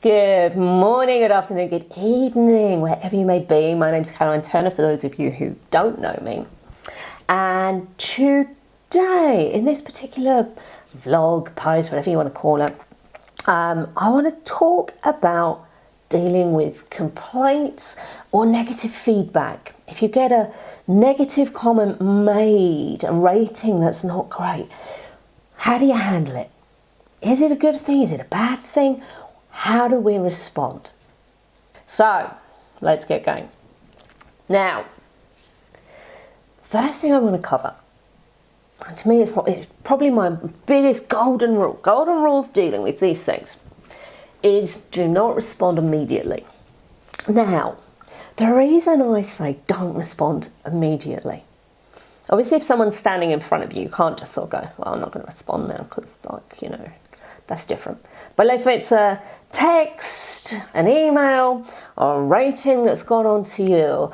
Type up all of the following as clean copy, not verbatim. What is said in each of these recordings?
Good morning, good afternoon, good evening, wherever you may be. My name's Caroline Turner, for those of you who don't know me. And today, in this particular vlog, post, whatever you want to call it, I want to talk about dealing with complaints or negative feedback. If you get a negative comment made, a rating that's not great, how do you handle it? Is it a good thing? Is it a bad thing? How do we respond? So, let's get going. Now, first thing I want to cover, and to me it's probably my biggest golden rule of dealing with these things, is do not respond immediately. Now, the reason I say don't respond immediately, obviously if someone's standing in front of you, you can't just sort of go, well, I'm not going to respond now because, that's different. But if it's a text, an email, or a rating that's gone onto you,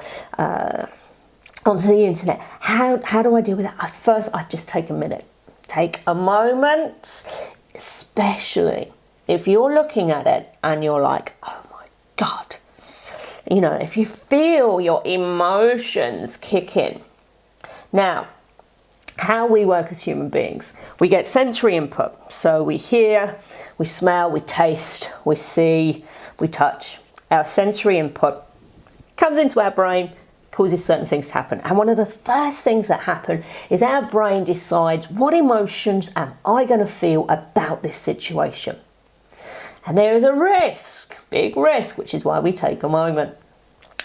onto the internet, how do I deal with that? First, I just take a minute. Take a moment, especially if you're looking at it and you're like, oh my God. If you feel your emotions kick in. Now, how we work as human beings, we get sensory input. So we hear, we smell, we taste, we see, we touch. Our sensory input comes into our brain, causes certain things to happen. And one of the first things that happen is our brain decides, what emotions am I going to feel about this situation? And there is a risk, big risk, which is why we take a moment.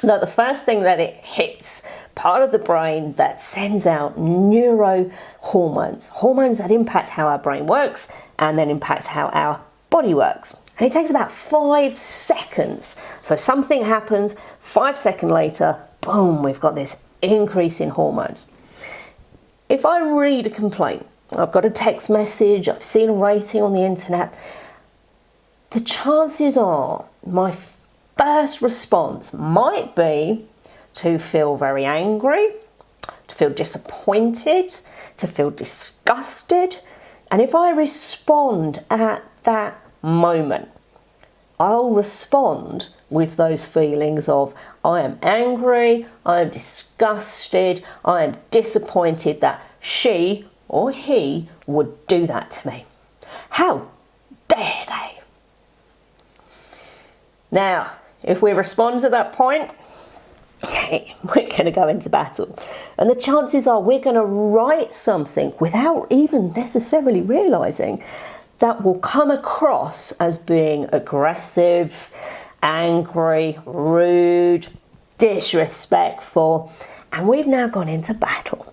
That the first thing that it hits, part of the brain that sends out neurohormones, hormones that impact how our brain works and then impact how our body works. And it takes about 5 seconds. So something happens, 5 seconds later, boom, we've got this increase in hormones. If I read a complaint, I've got a text message, I've seen a rating on the internet, the chances are my first response might be to feel very angry, to feel disappointed, to feel disgusted. And if I respond at that moment, I'll respond with those feelings of I am angry, I am disgusted, I am disappointed that she or he would do that to me. How dare they? Now, if we respond at that point, we're going to go into battle. And the chances are we're going to write something without even necessarily realising that will come across as being aggressive, angry, rude, disrespectful. And we've now gone into battle.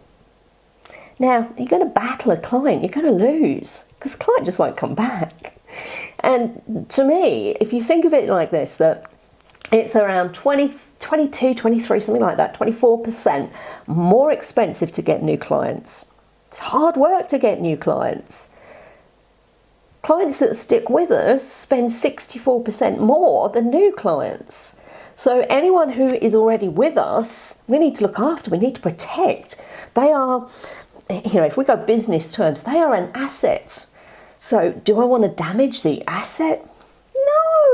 Now, you're going to battle a client, you're going to lose because the client just won't come back. And to me, if you think of it like this, that it's around 22, 23, something like that, 24% more expensive to get new clients. It's hard work to get new clients. Clients that stick with us spend 64% more than new clients. So anyone who is already with us, we need to look after, we need to protect. They are, if we go business terms, they are an asset. So do I want to damage the asset?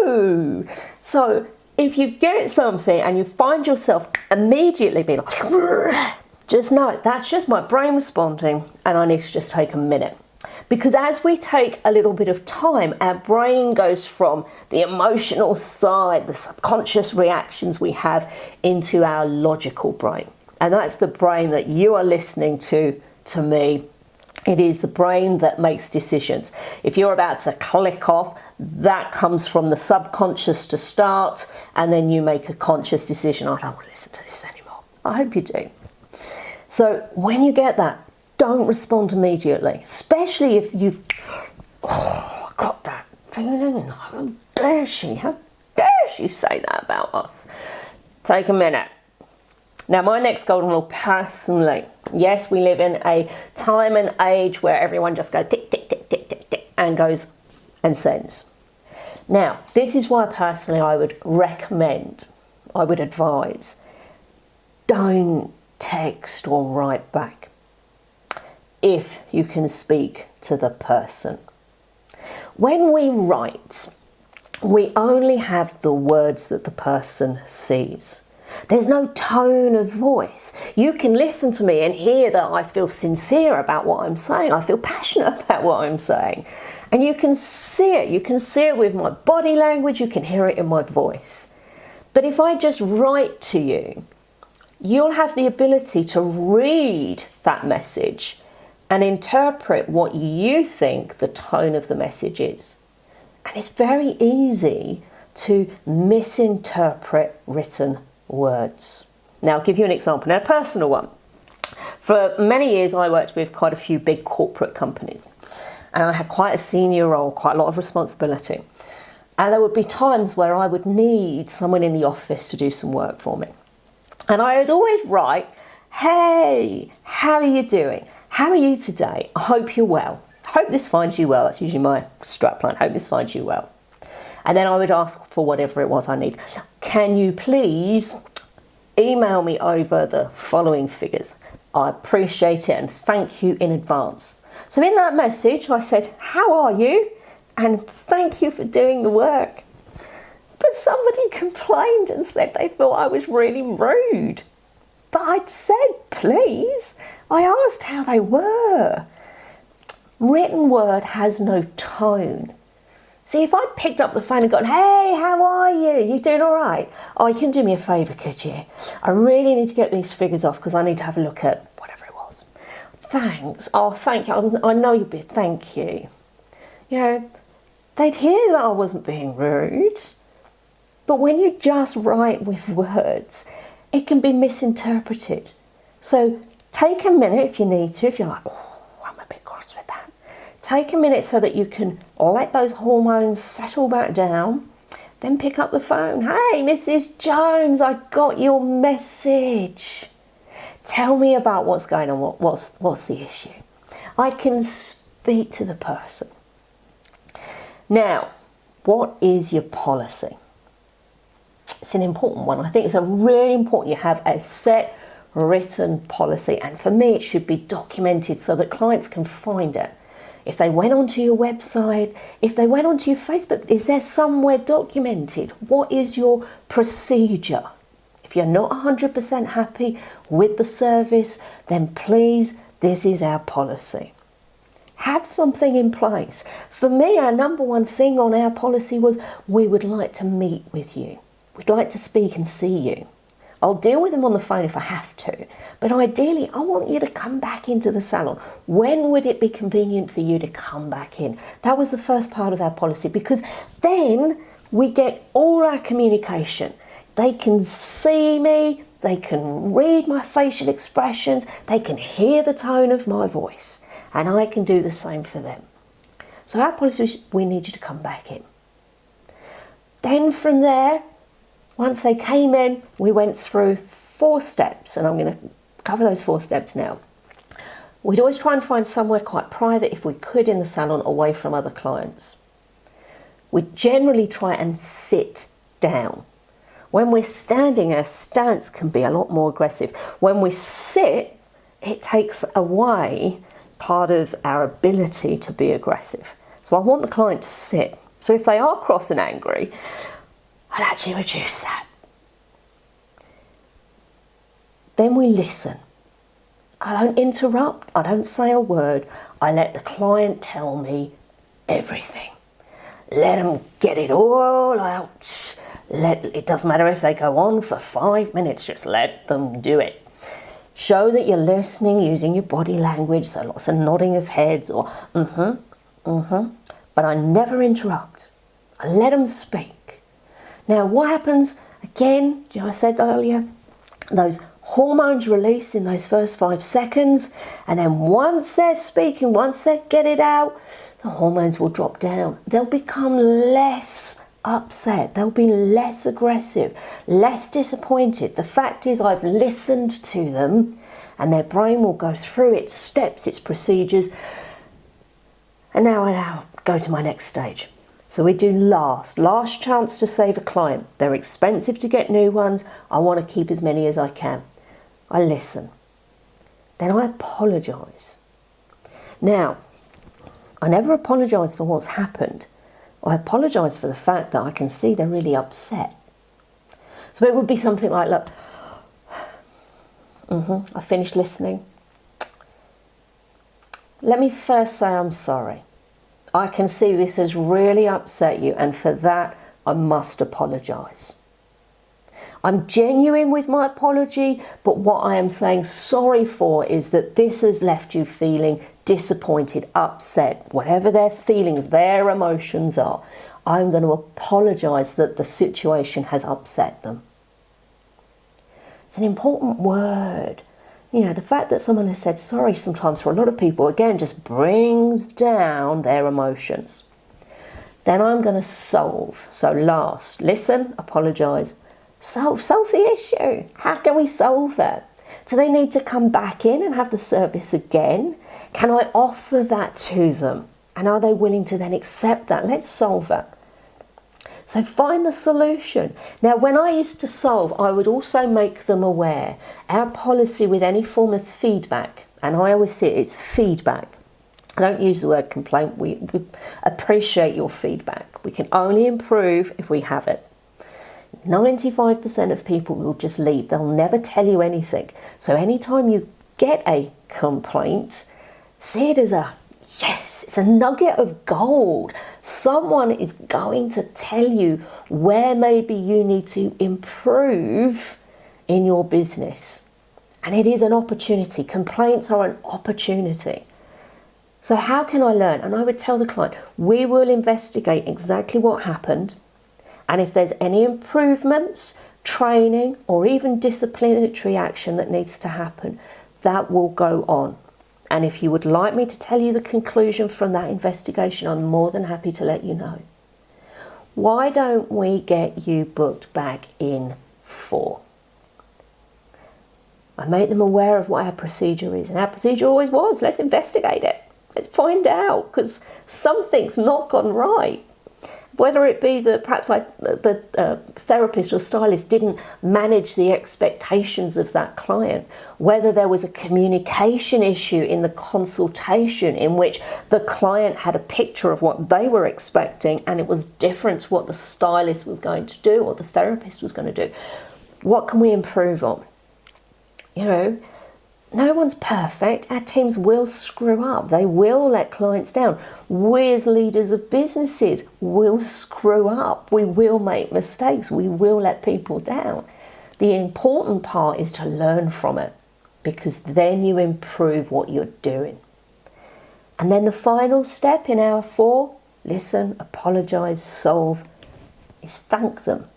No. So if you get something and you find yourself immediately being like, just know that's just my brain responding and I need to just take a minute. Because as we take a little bit of time, our brain goes from the emotional side, the subconscious reactions we have, into our logical brain. And that's the brain that you are listening to me. It is the brain that makes decisions. If you're about to click off, that comes from the subconscious to start, and then you make a conscious decision. I don't want to listen to this anymore. I hope you do. So when you get that, don't respond immediately, especially if you've got that feeling. How dare she say that about us? Take a minute. Now, my next golden rule, personally, yes, we live in a time and age where everyone just goes tick, tick, tick, tick, tick, tick, and goes and sends. Now, this is why personally I would recommend, I would advise, don't text or write back if you can speak to the person. When we write, we only have the words that the person sees. There's no tone of voice. You can listen to me and hear that I feel sincere about what I'm saying. I feel passionate about what I'm saying. And you can see it. You can see it with my body language. You can hear it in my voice. But if I just write to you, you'll have the ability to read that message and interpret what you think the tone of the message is. And it's very easy to misinterpret written words. Now, I'll give you an example, now a personal one. For many years, I worked with quite a few big corporate companies, and I had quite a senior role, quite a lot of responsibility. And there would be times where I would need someone in the office to do some work for me. And I would always write, "Hey, how are you doing? How are you today? I hope you're well. Hope this finds you well." That's usually my strapline. Hope this finds you well. And then I would ask for whatever it was I need. "Can you please email me over the following figures? I appreciate it and thank you in advance." So in that message, I said, "How are you? And thank you for doing the work." But somebody complained and said they thought I was really rude. But I'd said, "Please." I asked how they were. Written word has no tone. See, if I'd picked up the phone and gone, "Hey, how are you? You doing all right? Oh, you can do me a favour, could you? I really need to get these figures off because I need to have a look at whatever it was. Thanks. Oh, thank you. I know you'll be, thank you." You know, they'd hear that I wasn't being rude. But when you just write with words, it can be misinterpreted. So take a minute if you need to, if you're like, "Oh, I'm a bit cross with that." Take a minute so that you can let those hormones settle back down. Then pick up the phone. "Hey, Mrs. Jones, I got your message. Tell me about what's going on. What's the issue?" I can speak to the person. Now, what is your policy? It's an important one. I think it's really important you have a set written policy. And for me, it should be documented so that clients can find it. If they went onto your website, if they went onto your Facebook, is there somewhere documented? What is your procedure? If you're not 100% happy with the service, then please, this is our policy. Have something in place. For me, our number one thing on our policy was we would like to meet with you. We'd like to speak and see you. I'll deal with them on the phone if I have to, but ideally I want you to come back into the salon. When would it be convenient for you to come back in? That was the first part of our policy, because then we get all our communication. They can see me, they can read my facial expressions, they can hear the tone of my voice, and I can do the same for them. So our policy is we need you to come back in. Then from there, once they came in, we went through 4 steps, and I'm going to cover those 4 steps now. We'd always try and find somewhere quite private, if we could, in the salon, away from other clients. We'd generally try and sit down. When we're standing, our stance can be a lot more aggressive. When we sit, it takes away part of our ability to be aggressive. So I want the client to sit. So if they are cross and angry, I'll actually reduce that. Then we listen. I don't interrupt. I don't say a word. I let the client tell me everything. Let them get it all out. It doesn't matter if they go on for 5 minutes. Just let them do it. Show that you're listening using your body language. So lots of nodding of heads or But I never interrupt. I let them speak. Now, what happens, again, I said earlier, those hormones release in those first 5 seconds, and then once they're speaking, once they get it out, the hormones will drop down. They'll become less upset, they'll be less aggressive, less disappointed. The fact is, I've listened to them, and their brain will go through its steps, its procedures, and now I go to my next stage. So we do last chance to save a client. They're expensive to get new ones. I want to keep as many as I can. I listen. Then I apologise. Now, I never apologise for what's happened, I apologise for the fact that I can see they're really upset. So it would be something like, look, I finished listening. Let me first say I'm sorry. I can see this has really upset you, and for that I must apologise. I'm genuine with my apology, but what I am saying sorry for is that this has left you feeling disappointed, upset, whatever their feelings, their emotions are. I'm going to apologise that the situation has upset them. It's an important word. You know, the fact that someone has said sorry sometimes for a lot of people, again, just brings down their emotions. Then I'm going to solve. So last, listen, apologise, solve the issue. How can we solve that? Do they need to come back in and have the service again? Can I offer that to them? And are they willing to then accept that? Let's solve it. So find the solution. Now, when I used to solve, I would also make them aware. Our policy with any form of feedback, and I always say it's feedback. I don't use the word complaint. We appreciate your feedback. We can only improve if we have it. 95% of people will just leave. They'll never tell you anything. So anytime you get a complaint, see it as a yes, it's a nugget of gold. Someone is going to tell you where maybe you need to improve in your business. And it is an opportunity. Complaints are an opportunity. So how can I learn? And I would tell the client, we will investigate exactly what happened. And if there's any improvements, training, or even disciplinary action that needs to happen, that will go on. And if you would like me to tell you the conclusion from that investigation, I'm more than happy to let you know. Why don't we get you booked back in for? I make them aware of what our procedure is. And our procedure always was, let's investigate it. Let's find out, because something's not gone right. Whether it be that perhaps the therapist or stylist didn't manage the expectations of that client, whether there was a communication issue in the consultation in which the client had a picture of what they were expecting and it was different to what the stylist was going to do or the therapist was going to do. What can we improve on? You know, no one's perfect. Our teams will screw up. They will let clients down. We as leaders of businesses will screw up. We will make mistakes. We will let people down. The important part is to learn from it, because then you improve what you're doing. And then the final step in hour 4, listen, apologise, solve, is thank them.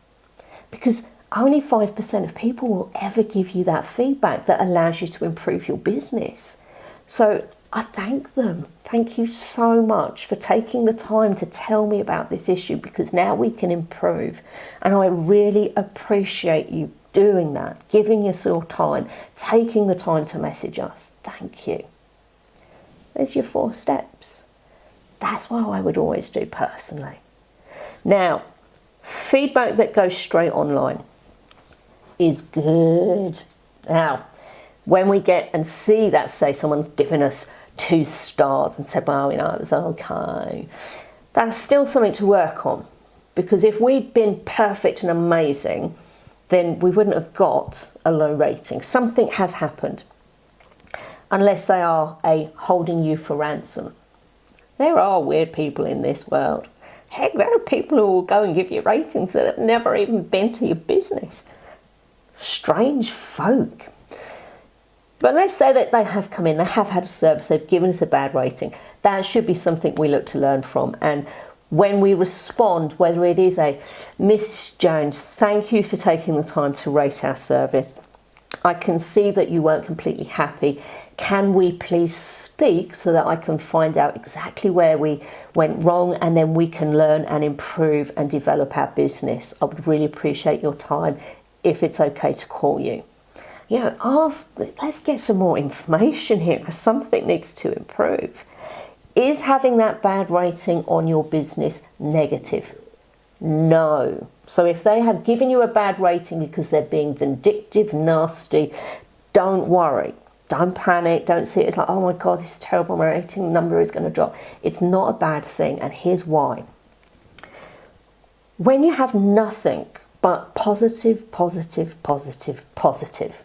Because only 5% of people will ever give you that feedback that allows you to improve your business. So I thank them. Thank you so much for taking the time to tell me about this issue, because now we can improve. And I really appreciate you doing that, giving us your time, taking the time to message us. Thank you. There's your 4 steps. That's what I would always do personally. Now, feedback that goes straight online is good. Now, when we get and see that, say someone's given us 2 stars and said, well, you know, it was okay, that's still something to work on. Because if we'd been perfect and amazing, then we wouldn't have got a low rating. Something has happened. Unless they are holding you for ransom. There are weird people in this world. Heck, there are people who will go and give you ratings that have never even been to your business. Strange folk. But let's say that they have come in, they have had a service, they've given us a bad rating. That should be something we look to learn from. And when we respond, whether it is a Mrs. Jones, thank you for taking the time to rate our service. I can see that you weren't completely happy. Can we please speak so that I can find out exactly where we went wrong, and then we can learn and improve and develop our business? I would really appreciate your time if it's okay to call you. You know, let's get some more information here, because something needs to improve. Is having that bad rating on your business negative? No. So if they have given you a bad rating because they're being vindictive, nasty, don't worry. Don't panic. Don't see it as like, oh my God, this is terrible, my rating number is going to drop. It's not a bad thing, and here's why. When you have nothing but positive, positive, positive, positive,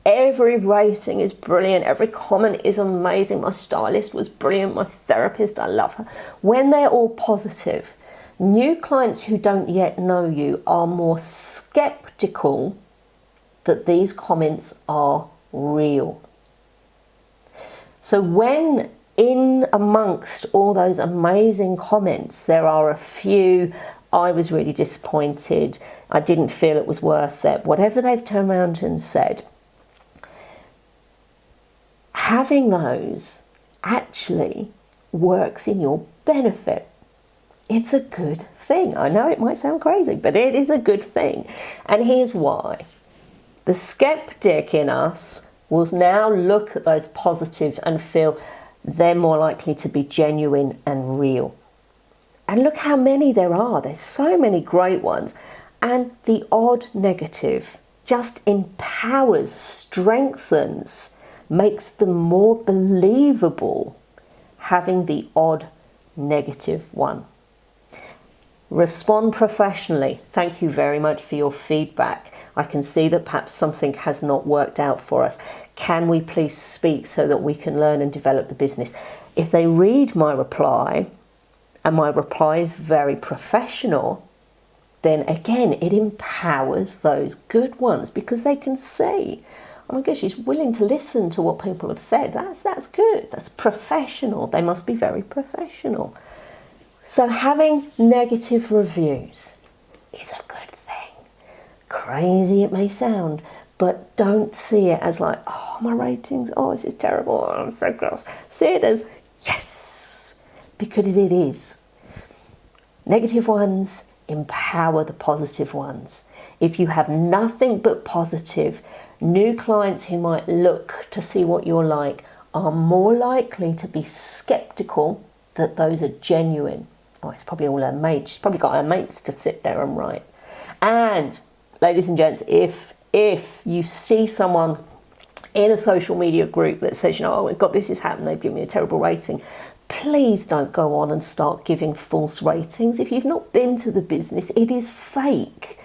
every rating is brilliant, every comment is amazing, my stylist was brilliant, my therapist, I love her. When they're all positive, new clients who don't yet know you are more skeptical that these comments are real. So when in amongst all those amazing comments, there are a few, I was really disappointed, I didn't feel it was worth it, whatever they've turned around and said, having those actually works in your benefit. It's a good thing. I know it might sound crazy, but it is a good thing. And here's why. The skeptic in us will now look at those positives and feel they're more likely to be genuine and real. And look how many there are. There's so many great ones. And the odd negative just empowers, strengthens, makes them more believable, having the odd negative one. Respond professionally. Thank you very much for your feedback. I can see that perhaps something has not worked out for us. Can we please speak so that we can learn and develop the business? If they read my reply, and my reply is very professional, then again, it empowers those good ones because they can see, oh my gosh, she's willing to listen to what people have said. That's good. That's professional. They must be very professional. So having negative reviews is a good thing. Crazy it may sound, but don't see it as like, oh, my ratings, oh, this is terrible, oh, I'm so gross. See it as, yes, because it is. Negative ones empower the positive ones. If you have nothing but positive, new clients who might look to see what you're like are more likely to be skeptical that those are genuine. Oh, it's probably all her mates. She's probably got her mates to sit there and write. And ladies and gents, if you see someone in a social media group that says, you know, oh, God, this has happened, they've given me a terrible rating, please don't go on and start giving false ratings. If you've not been to the business, it is fake.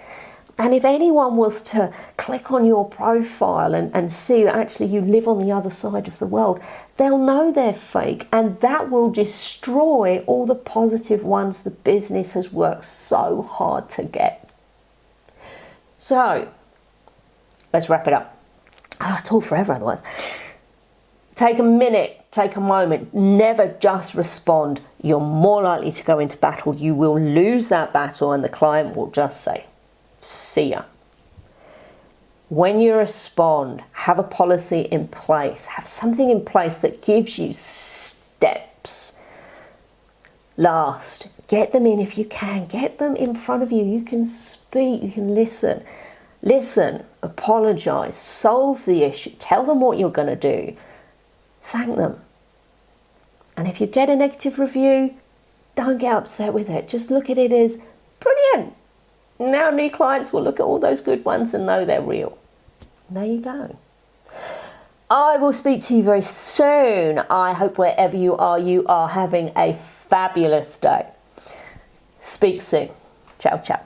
And if anyone was to click on your profile and see that actually you live on the other side of the world, they'll know they're fake, and that will destroy all the positive ones the business has worked so hard to get. So, let's wrap it up. I'll talk forever otherwise. Take a minute, take a moment, never just respond. You're more likely to go into battle. You will lose that battle and the client will just say, see ya. When you respond, have a policy in place. Have something in place that gives you steps. Last, get them in if you can. Get them in front of you. You can speak, you can listen. Listen, apologise, solve the issue. Tell them what you're going to do. Thank them. And if you get a negative review, don't get upset with it. Just look at it as brilliant. Now new clients will look at all those good ones and know they're real. There you go. I will speak to you very soon. I hope wherever you are having a fabulous day. Speak soon. Ciao, ciao.